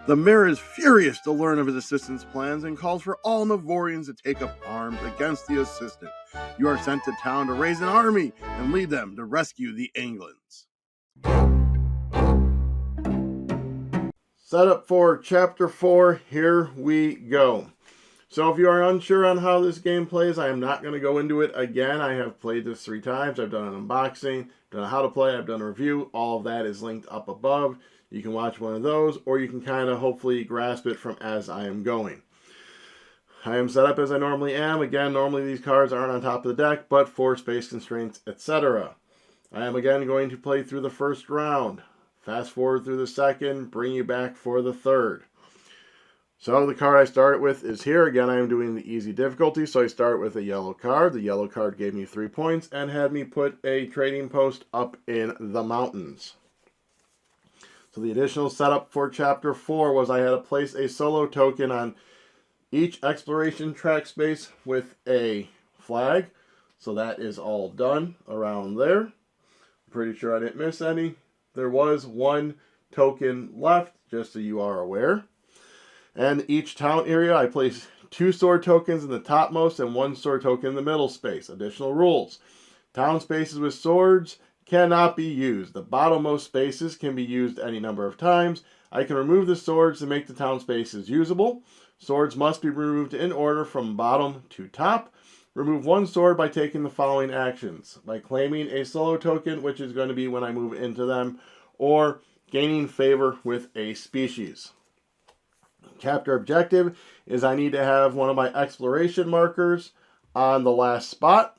The mayor is furious to learn of his assistant's plans and calls for all Navorians to take up arms against the assistant. You are sent to town to raise an army and lead them to rescue the Anglins. Setup for Chapter 4, here we go. So if you are unsure on how this game plays, I am not going to go into it again. I have played this 3 times. I've done an unboxing, done a how to play, I've done a review. All of that is linked up above. You can watch one of those, or you can kind of hopefully grasp it from as I am going. I am set up as I normally am. Again, normally these cards aren't on top of the deck, but for space constraints, etc. I am again going to play through the first round. Fast forward through the second, bring you back for the third. So the card I started with is here. Again, I am doing the easy difficulty, so I start with a yellow card. The yellow card gave me 3 points and had me put a trading post up in the mountains. So the additional setup for Chapter 4 was I had to place a solo token on each exploration track space with a flag. So that is all done around there. I'm pretty sure I didn't miss any. There was 1 token left, just so you are aware. And each town area, I place 2 sword tokens in the topmost and 1 sword token in the middle space. Additional rules. Town spaces with swords cannot be used. The bottommost spaces can be used any number of times. I can remove the swords to make the town spaces usable. Swords must be removed in order from bottom to top. Remove 1 sword by taking the following actions. By claiming a solo token, which is going to be when I move into them, or gaining favor with a species. Chapter objective is I need to have one of my exploration markers on the last spot,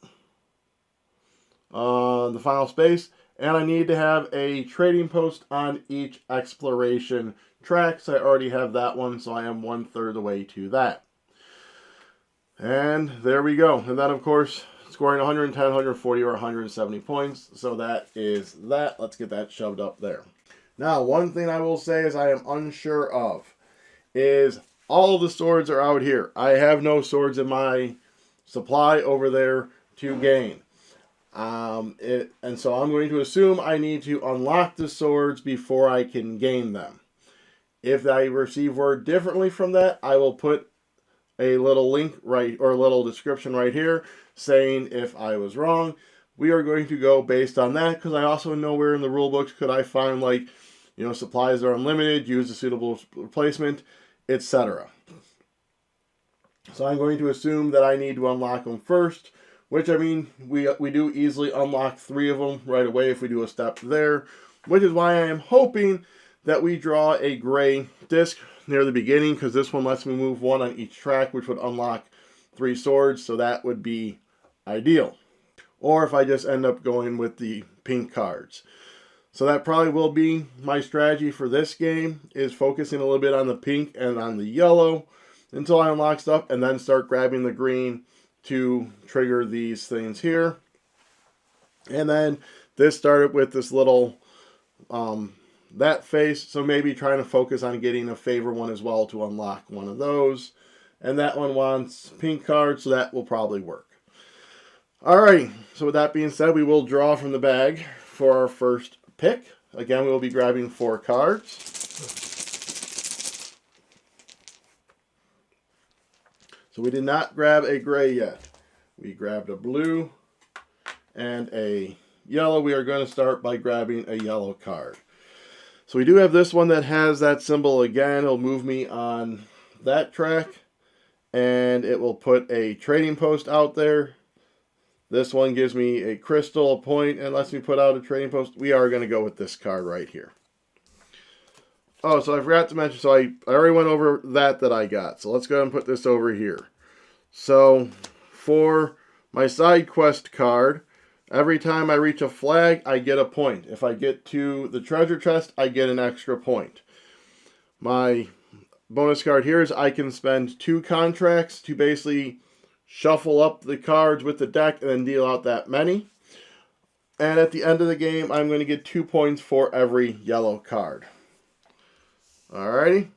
on the final space, and I need to have a trading post on each exploration track. So I already have that one, so I am 1/3 the way to that. And there we go. And then, of course, scoring 110, 140, or 170 points. So that is that. Let's get that shoved up there. Now, one thing I will say is I am unsure of is all the swords are out here. I have no swords in my supply over there to gain. And so I'm going to assume I need to unlock the swords before I can gain them. If I receive word differently from that, I will put a little link or a little description right here saying if I was wrong. We are going to go based on that because I also know where in the rule books could I find, like, supplies are unlimited, use a suitable replacement, etc. So I'm going to assume that I need to unlock them first, which, I mean, we do easily unlock 3 of them right away if we do a step there, which is why I am hoping that we draw a gray disc near the beginning, because this one lets me move 1 on each track, which would unlock 3 swords, so that would be ideal. Or if I just end up going with the pink cards. So that probably will be my strategy for this game, is focusing a little bit on the pink and on the yellow until I unlock stuff, and then start grabbing the green to trigger these things here. And then this started with this little that face, so maybe trying to focus on getting a favor one as well to unlock one of those. And that one wants pink cards, so that will probably work. Alrighty, so with that being said, we will draw from the bag for our first pick. Again, we will be grabbing 4 cards. So we did not grab a gray yet. We grabbed a blue and a yellow. We are going to start by grabbing a yellow card. So we do have this one that has that symbol again. It'll move me on that track, and it will put a trading post out there. This one gives me a crystal, a point, and lets me put out a trading post. We are going to go with this card right here. Oh, so I forgot to mention, so I already went over that I got. So let's go ahead and put this over here. So for my side quest card, every time I reach a flag, I get a point. If I get to the treasure chest, I get an extra point. My bonus card here is I can spend 2 contracts to basically shuffle up the cards with the deck and then deal out that many. And at the end of the game, I'm going to get 2 points for every yellow card. Alrighty.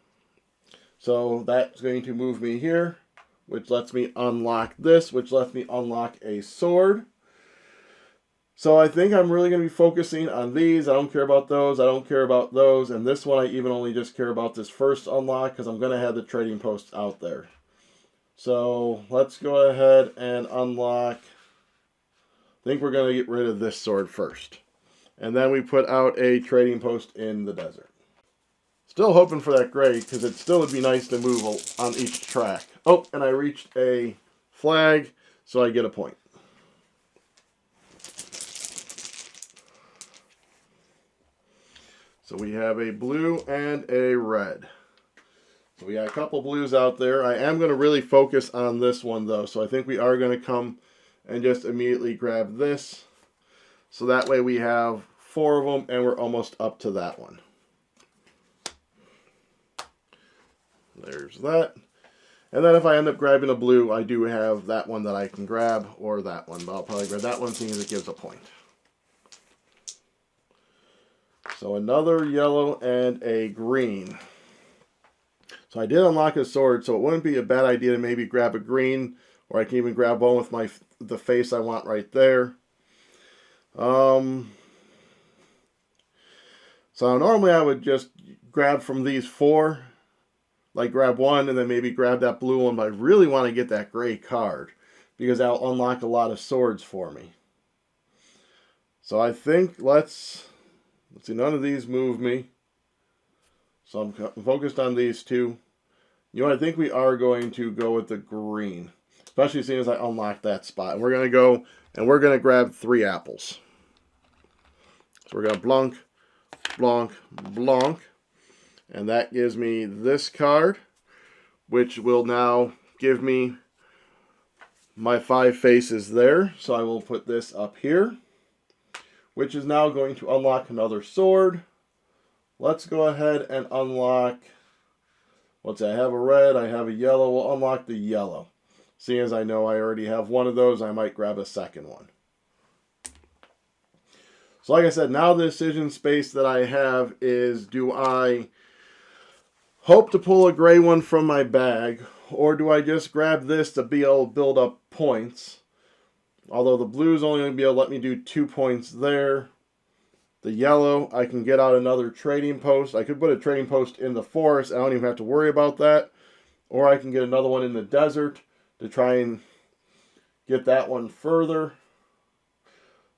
So that's going to move me here, which lets me unlock this, which lets me unlock a sword. So I think I'm really going to be focusing on these. I don't care about those. I don't care about those. And this one I even only just care about this first unlock because I'm going to have the trading post out there. So let's go ahead and unlock. I think we're going to get rid of this sword first. And then we put out a trading post in the desert. Still hoping for that gray because it still would be nice to move on each track. Oh, and I reached a flag, so I get a point. So we have a blue and a red. So we got a couple blues out there. I am going to really focus on this one though. So I think we are going to come and just immediately grab this. So that way we have 4 of them and we're almost up to that one. There's that. And then if I end up grabbing a blue, I do have that one that I can grab or that one. But I'll probably grab that one seeing as it gives a point. So another yellow and a green. So I did unlock a sword, so it wouldn't be a bad idea to maybe grab a green, or I can even grab one with the face I want right there. So normally I would just grab from these 4, like grab one and then maybe grab that blue one, but I really want to get that gray card because that'll unlock a lot of swords for me. So I think let's see, none of these move me. So I'm focused on these 2. You know, I think we are going to go with the green, especially seeing as I unlock that spot. And we're going to go and we're going to grab 3 apples. So we're going to blunk, blunk, blunk. And that gives me this card, which will now give me my 5 faces there. So I will put this up here, which is now going to unlock another sword. Let's go ahead and unlock, let's say I have a red, I have a yellow, we'll unlock the yellow. Seeing as I know I already have one of those, I might grab a second one. So like I said, now the decision space that I have is, do I hope to pull a gray one from my bag, or do I just grab this to be able to build up points? Although the blue is only going to be able to let me do 2 points there. The yellow, I can get out another trading post. I could put a trading post in the forest. I don't even have to worry about that. Or I can get another one in the desert to try and get that one further.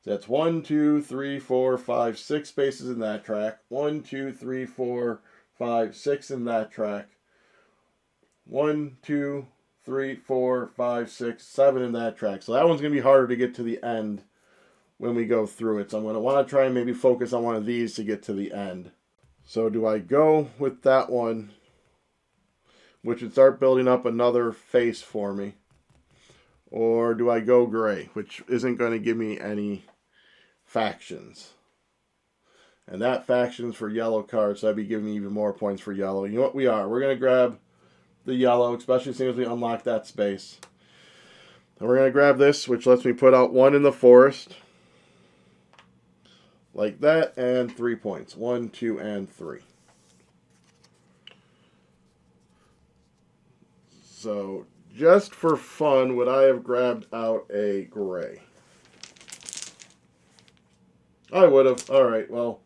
So that's 1, 2, 3, 4, 5, 6 spaces in that track. 1, 2, 3, 4, 5, 6 in that track. 1, 2, 3, 4, 5, 6, 7 in that track. So that one's going to be harder to get to the end when we go through it. So I'm going to want to try and maybe focus on one of these to get to the end. So do I go with that one, which would start building up another face for me? Or do I go gray, which isn't going to give me any factions? And that faction's for yellow cards, so that'd be giving me even more points for yellow. You know what we are? We're going to grab the yellow, especially as soon as we unlock that space. And we're going to grab this, which lets me put out 1 in the forest. Like that, and 3 points. 1, 2, and 3. So, just for fun, would I have grabbed out a gray? I would have. Alright, well.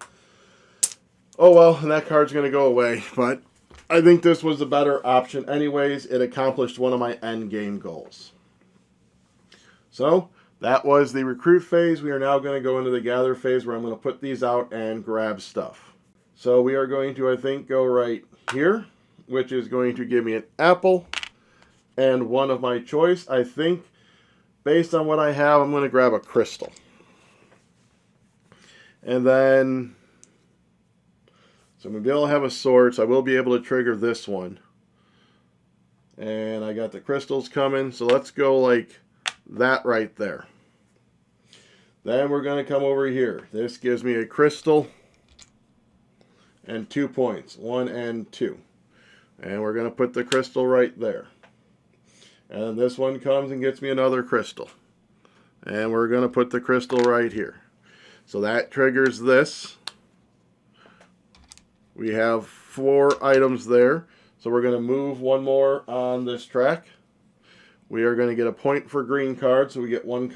Oh well, and that card's going to go away. But I think this was the better option anyways. It accomplished one of my end game goals. So, that was the recruit phase. We are now going to go into the gather phase where I'm going to put these out and grab stuff. So we are going to, I think, go right here, which is going to give me an apple and one of my choice. I think, based on what I have, I'm going to grab a crystal. And then, so I'm going to be able to have a sword, so I will be able to trigger this one. And I got the crystals coming, so let's go like that right there. Then we're going to come over here. This gives me a crystal and 2 points. 1 and 2. And we're going to put the crystal right there. And this one comes and gets me another crystal. And we're going to put the crystal right here. So that triggers this. We have 4 items there. So we're going to move 1 more on this track. We are going to get a point for green card, so we get 1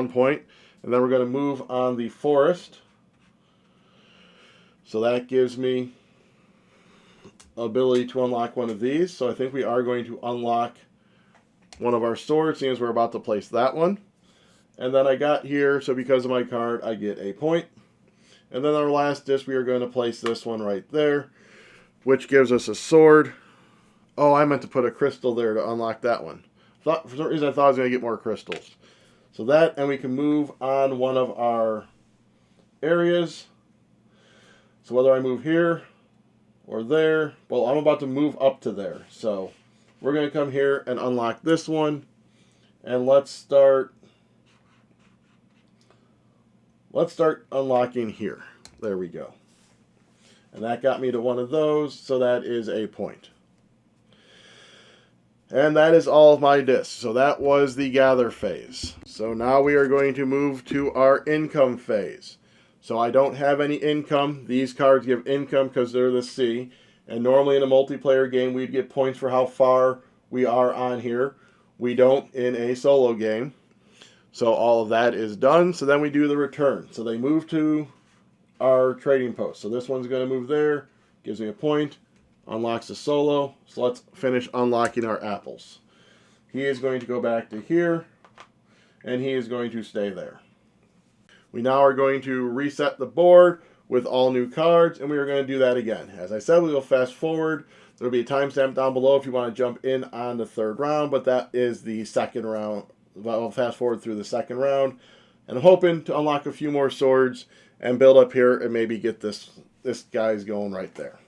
point. And then we're going to move on the forest. So that gives me ability to unlock one of these. So I think we are going to unlock one of our swords, seeing as we're about to place that one. And then I got here, so because of my card, I get a point. And then our last disc, we are going to place this one right there, which gives us a sword. Oh, I meant to put a crystal there to unlock that one. For some reason, I thought I was going to get more crystals. So that, and we can move on one of our areas. So whether I move here or there, well, I'm about to move up to there. So we're going to come here and unlock this one. And let's start unlocking here. There we go. And that got me to one of those, so that is a point. And that is all of my discs. So that was the gather phase. So now we are going to move to our income phase. So I don't have any income. These cards give income because they're the C. And normally in a multiplayer game, we'd get points for how far we are on here. We don't in a solo game. So all of that is done. So then we do the return. So they move to our trading post. So this one's going to move there. Gives me a point. Unlocks the solo. So let's finish unlocking our apples. He is going to go back to here. And he is going to stay there. We now are going to reset the board with all new cards. And we are going to do that again. As I said, we will fast forward. There will be a timestamp down below if you want to jump in on the third round. But that is the second round. I'll fast forward through the second round. And I'm hoping to unlock a few more swords and build up here and maybe get this guy's going right there.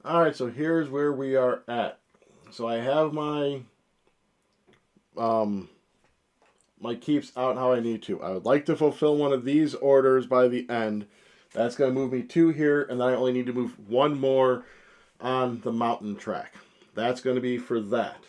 Alright, so here's where we are at. So I have my my keeps out how I need to. I would like to fulfill one of these orders by the end. That's going to move me 2 here, and then I only need to move 1 more on the mountain track. That's going to be for that.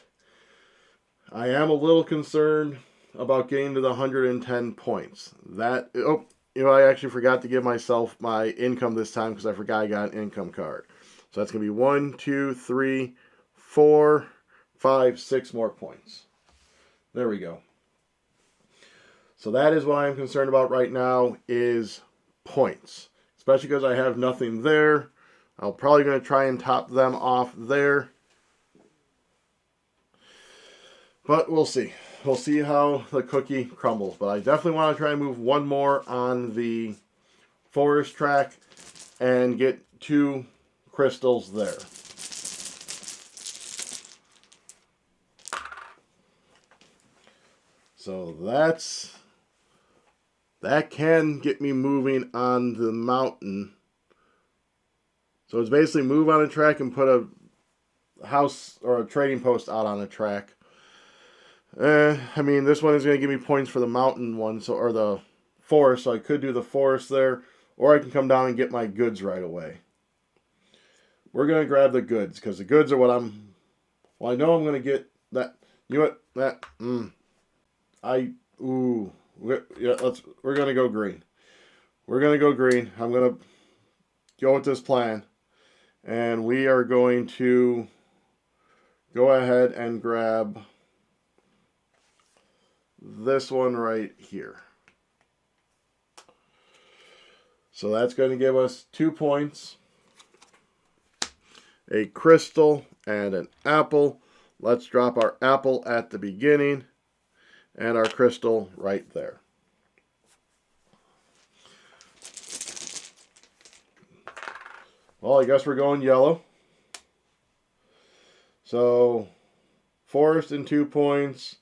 I am a little concerned about getting to the 110 points. That, oh, you know, I actually forgot to give myself my income this time because I forgot I got an income card. So that's going to be 1, 2, 3, 4, 5, 6 more points. There we go. So that is what I'm concerned about right now is points. Especially because I have nothing there. I'm probably going to try and top them off there. But we'll see. We'll see how the cookie crumbles. But I definitely want to try and move 1 more on the forest track and get 2 crystals there. So that's That can get me moving on the mountain. So it's basically move on a track and put a house or a trading post out on a track. I mean, this one is going to give me points for the mountain one, so or the forest, so I could do the forest there, or I can come down and get my goods right away. We're going to grab the goods, because the goods are what well, I know I'm going to get that, you know what, we're going to go green. We're going to go green. I'm going to go with this plan, and we are going to go ahead and grab this one right here. So that's going to give us 2 points, a crystal, and an apple. Let's drop our apple at the beginning and our crystal right there. Well, I guess we're going yellow. So forest and 2 points,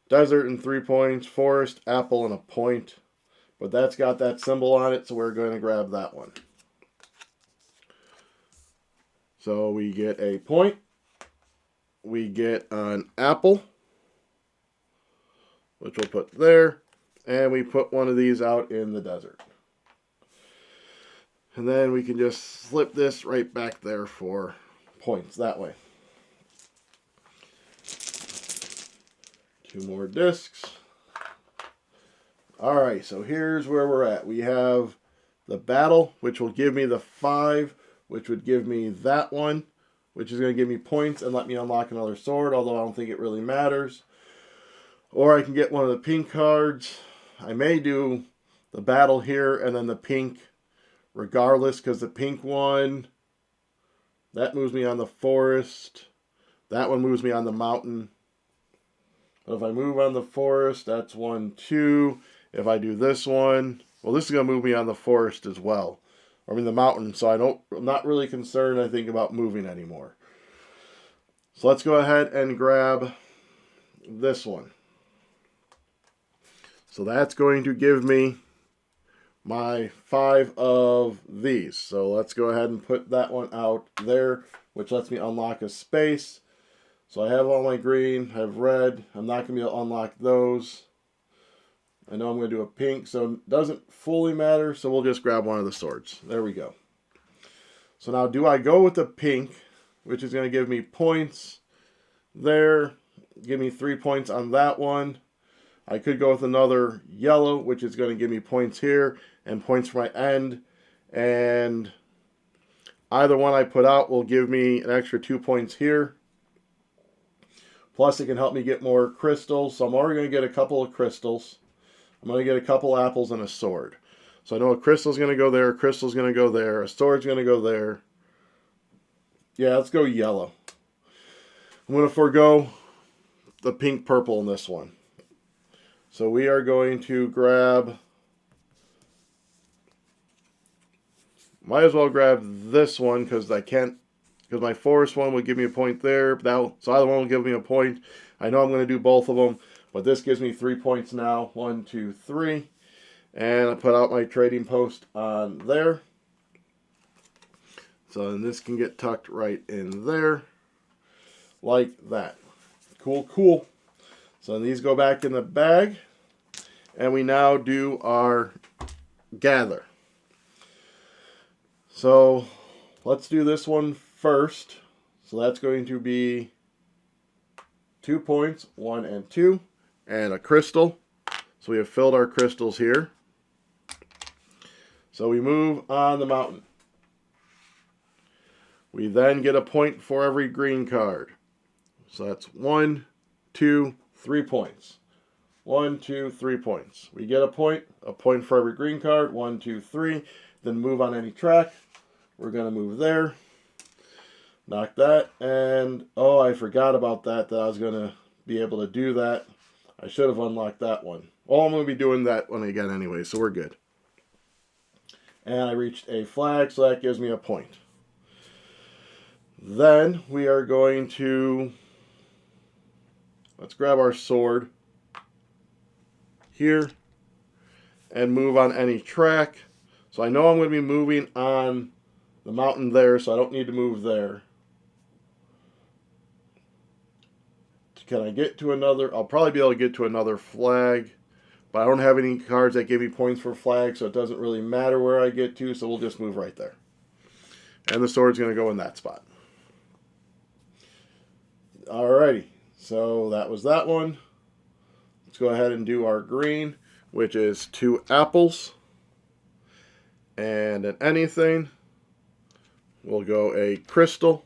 desert and 3 points, forest, apple, and a point. But that's got that symbol on it, so we're going to grab that one. So we get a point. We get an apple, which we'll put there. And we put one of these out in the desert. And then we can just slip this right back there for points that way. 2 more discs. Alright, so here's where we're at. We have the battle, which will give me the 5, which would give me that one, which is going to give me points and let me unlock another sword, although I don't think it really matters. Or I can get one of the pink cards. I may do the battle here and then the pink regardless, because the pink one, that moves me on the forest. That one moves me on the mountain. But if I move on the forest, that's 1, 2. If I do this one, well, this is going to move me on the forest as well. I mean the mountain, so I'm not really concerned, I think, about moving anymore. So let's go ahead and grab this one. So that's going to give me my 5 of these. So let's go ahead and put that one out there, which lets me unlock a space. So I have all my green, I have red. I'm not going to be able to unlock those. I know I'm going to do a pink, so it doesn't fully matter, so we'll just grab one of the swords. There we go. So now do I go with the pink, which is going to give me points there, give me 3 points on that one. I could go with another yellow, which is going to give me points here and points for my end. And either one I put out will give me an extra 2 points here. Plus it can help me get more crystals, so I'm already going to get a couple of crystals. I'm going to get a couple apples and a sword. So I know a crystal's going to go there, a crystal's going to go there, a sword's going to go there. Yeah, let's go yellow. I'm going to forego the pink purple in this one. So we are going to grab, might as well grab this one because my forest one would give me a point there. So either one will give me a point. I know I'm going to do both of them. But this gives me 3 points now. 1, 2, 3. And I put out my trading post on there. So then this can get tucked right in there. Like that. Cool, cool. So these go back in the bag. And we now do our gather. So let's do this one first. So that's going to be 2 points. 1 and 2. And a crystal. So we have filled our crystals here. So we move on the mountain. We then get a point for every green card. So that's 1, 2, 3 points. 1, 2, 3 points. We get a point for every green card. 1, 2, 3. Then move on any track. We're going to move there. Knock that. And, oh, I forgot about that I was going to be able to do that. I should have unlocked that one. Well, I'm going to be doing that one again anyway, so we're good. And I reached a flag, so that gives me a point. Then we are going to, let's grab our sword here. and move on any track. So I know I'm going to be moving on the mountain there, so I don't need to move there. Can I get to another? I'll probably be able to get to another flag, but I don't have any cards that give me points for flags, so it doesn't really matter where I get to, so we'll just move right there. And the sword's going to go in that spot. Alrighty, so that was that one. Let's go ahead and do our green, which is 2 apples. And in anything, we'll go a crystal.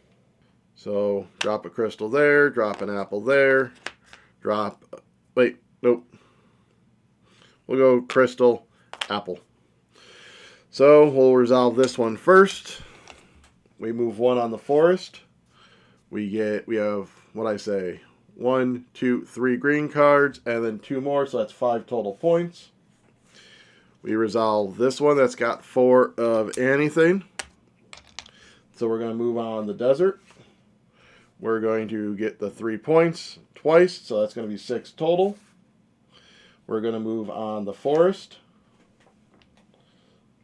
So drop a crystal there, drop an apple there, drop, wait, nope. We'll go crystal, apple. So we'll resolve this one first. We move 1 on the forest. We have, what I say, 1, 2, 3 green cards, and then 2 more, so that's 5 total points. We resolve this one that's got 4 of anything. So we're going to move on the desert. We're going to get the 3 points twice, so that's going to be 6 total. We're going to move on the forest,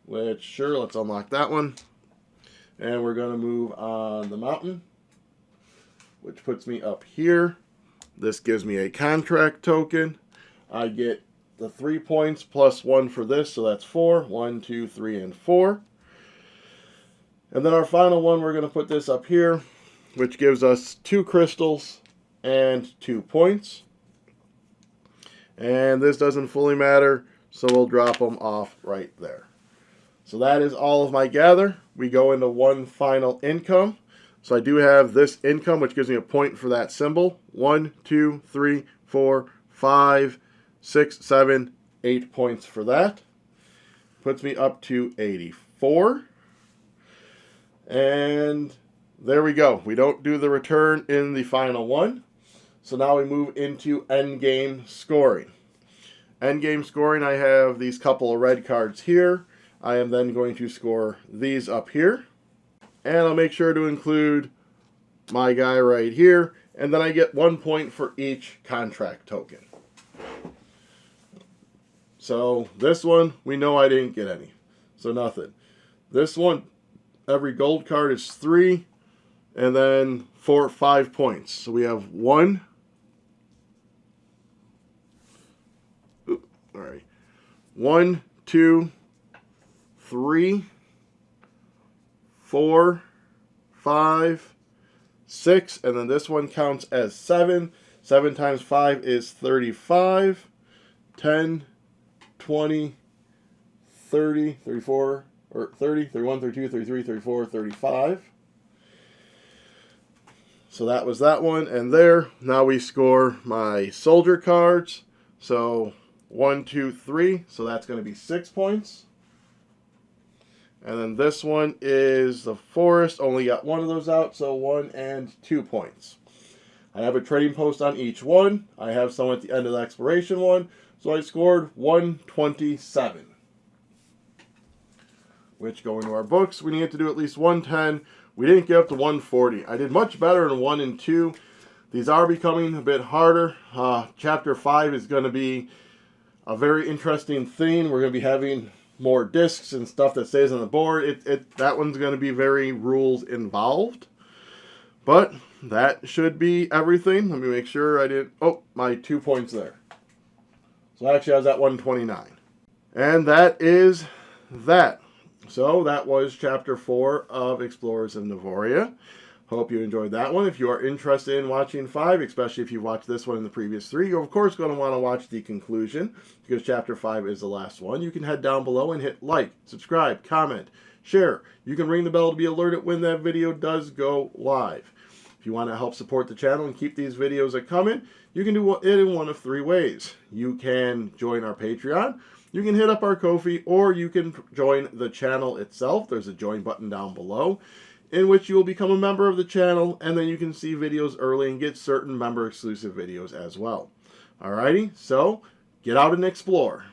which, sure, let's unlock that one. And we're going to move on the mountain, which puts me up here. This gives me a contract token. I get the 3 points plus 1 for this, so that's 4. 1, 2, 3, and 4. And then our final one, we're going to put this up here, which gives us 2 crystals and 2 points. And this doesn't fully matter, so we'll drop them off right there. So that is all of my gather. We go into one final income. So I do have this income, which gives me a point for that symbol. 1, 2, 3, 4, 5, 6, 7, 8 points for that. Puts me up to 84. And there we go. We don't do the return in the final one. So now we move into endgame scoring. Endgame scoring, I have these couple of red cards here. I am then going to score these up here. And I'll make sure to include my guy right here. And then I get 1 point for each contract token. So this one, we know I didn't get any. So nothing. This one, every gold card is 3. And then 5 points. So we have 1. All right. 1, 2, 3, 4, 5, 6, and then this one counts as 7. 7 times 5 is 35. 10, 20, 30, 34, or 30, 31, 32, 33, 34, 35. So that was that one, and there. Now we score my soldier cards. So 1, 2, 3, so that's going to be 6 points. And then this one is the forest. Only got 1 of those out, so 1 and 2 points. I have a trading post on each one. I have some at the end of the exploration one. So I scored 127. Which, going to our books, we need to do at least 110. We didn't get up to 140. I did much better in 1 and 2. These are becoming a bit harder. Chapter 5 is going to be a very interesting theme. We're going to be having more discs and stuff that stays on the board. That one's going to be very rules involved. But that should be everything. Let me make sure I didn't... Oh, my 2 points there. So actually I was at 129. And that is that. So that was Chapter 4 of Explorers of Navoria. Hope you enjoyed that one. If you are interested in watching 5, especially if you watched this one in the previous 3, you're of course going to want to watch the conclusion, because Chapter 5 is the last one. You can head down below and hit like, subscribe, comment, share. You can ring the bell to be alerted when that video does go live. If you want to help support the channel and keep these videos coming, you can do it in one of 3 ways. You can join our Patreon, you can hit up our Ko-fi, or you can join the channel itself. There's a join button down below, in which you will become a member of the channel, and then you can see videos early and get certain member exclusive videos as well. Alrighty, so get out and explore.